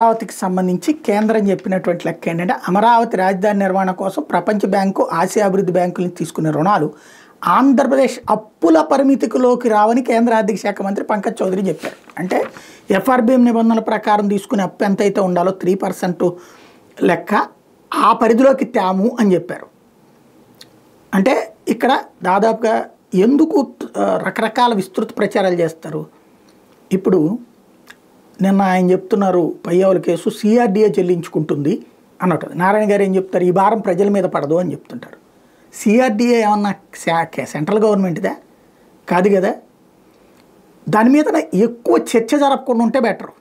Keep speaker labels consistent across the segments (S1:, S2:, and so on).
S1: అమరావతికి సంబంధించి కేంద్రం చెప్పినటువంటి లెక్క ఏంటంటే అమరావతి రాజధాని నిర్మాణం కోసం ప్రపంచ బ్యాంకు ఆసియా అభివృద్ధి బ్యాంకులు తీసుకునే రుణాలు ఆంధ్రప్రదేశ్ అప్పుల పరిమితిలోకి రావని కేంద్ర ఆర్థిక శాఖ మంత్రి పంకజ్ చౌదరి చెప్పారు. అంటే ఎఫ్ఆర్బిఎం నిబంధనల ప్రకారం తీసుకునే అప్పు ఎంతైతే ఉండాలో 3% లెక్క ఆ పరిధిలోకి తేము అని చెప్పారు. అంటే ఇక్కడ దాదాపుగా ఎందుకు రకరకాల విస్తృత ప్రచారాలు చేస్తారు. ఇప్పుడు నిన్న ఆయన చెప్తున్నారు పయ్యావుల కేసు సిఆర్డీఏ చెల్లించుకుంటుంది అన్నట్టు. నారాయణ గారు ఏం చెప్తారు, ఈ భారం ప్రజల మీద పడదు అని చెప్తుంటారు. సిఆర్డీఏ ఏమన్నా సెంట్రల్ గవర్నమెంట్దా కాదు కదా. దాని మీద ఎక్కువ చర్చ జరపకుండా ఉంటే బెటరు.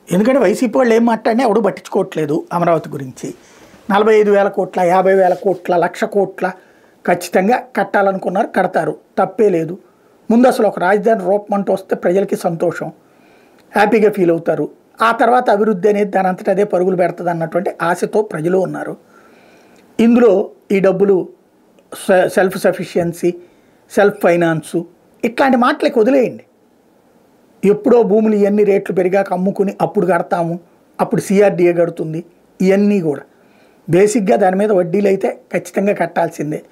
S1: ఎందుకంటే వైసీపీ వాళ్ళు ఏం మాట్లాడినా ఎవడు పట్టించుకోవట్లేదు. అమరావతి గురించి 45,000 కోట్ల 50,000 కోట్ల 1,00,000 కోట్ల ఖచ్చితంగా కట్టాలనుకున్నారు, కడతారు, తప్పే లేదు. ముందు అసలు ఒక రాజధాని రూపం అంటూ వస్తే ప్రజలకి సంతోషం, హ్యాపీగా ఫీల్ అవుతారు. ఆ తర్వాత అభివృద్ధి అనేది దాని అంతటా అదే పరుగులు పెడుతుంది అన్నటువంటి ఆశతో ప్రజలు ఉన్నారు. ఇందులో ఈ డబ్బులు సెల్ఫ్ సఫిషియన్సీ, సెల్ఫ్ ఫైనాన్సు ఇట్లాంటి మాటలకి వదిలేయండి. ఎప్పుడో భూములు ఇవన్నీ రేట్లు పెరిగాక అమ్ముకుని అప్పుడు కడతాము, అప్పుడు సిఆర్డీఏ కడుతుంది, ఇవన్నీ కూడా బేసిక్గా దాని మీద వడ్డీలు అయితే ఖచ్చితంగా కట్టాల్సిందే.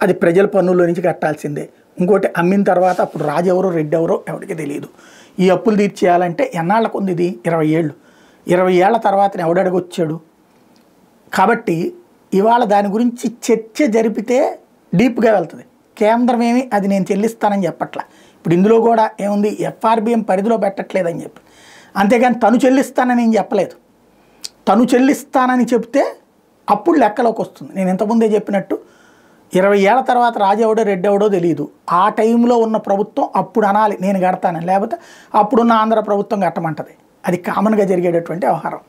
S1: అది ప్రజల పన్నుల్లో నుంచి కట్టాల్సిందే. ఇంకోటి అమ్మిన తర్వాత అప్పుడు రాజు ఎవరో రెడ్డి ఎవరో ఎవరికి తెలియదు. ఈ అప్పులు తీర్చేయాలంటే ఎన్నాళ్ళకు ఉంది ఇది? 20 ఏళ్ళు. 20 ఏళ్ల తర్వాత ఎవడడిగొచ్చాడు. కాబట్టి ఇవాళ దాని గురించి చర్చ జరిపితే డీప్గా వెళ్తుంది. కేంద్రం ఏమి అది నేను చెల్లిస్తానని చెప్పట్లా. ఇప్పుడు ఇందులో కూడా ఏముంది, ఎఫ్ఆర్బిఎం పరిధిలో పెట్టట్లేదని చెప్పి, అంతేగాని తను చెల్లిస్తానని ఏం చెప్పలేదు. తను చెల్లిస్తానని చెప్తే అప్పుడు లెక్కలోకి వస్తుంది. నేను ఇంతకుముందే చెప్పినట్టు 20 ఏళ్ల తర్వాత రాజెవడో రెడ్డెవడో తెలియదు. ఆ టైంలో ఉన్న ప్రభుత్వం అప్పుడు అనాలి నేను కడతానని, లేకపోతే అప్పుడున్న ఆంధ్ర ప్రభుత్వం కట్టమంటది. అది కామన్గా జరిగేటటువంటి వ్యవహారం.